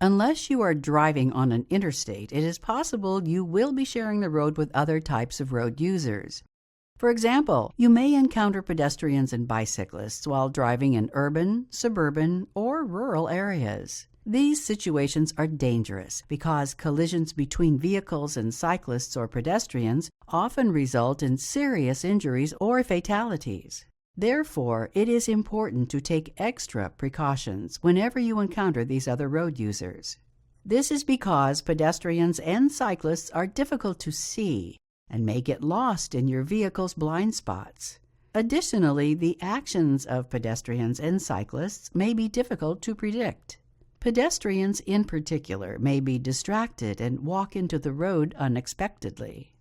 Unless you are driving on an interstate, it is possible you will be sharing the road with other types of road users. For example, you may encounter pedestrians and bicyclists while driving in urban, suburban, or rural areas. These situations are dangerous because collisions between vehicles and cyclists or pedestrians often result in serious injuries or fatalities. Therefore, it is important to take extra precautions whenever you encounter these other road users. This is because pedestrians and cyclists are difficult to see and may get lost in your vehicle's blind spots. Additionally, the actions of pedestrians and cyclists may be difficult to predict. Pedestrians in particular may be distracted and walk into the road unexpectedly.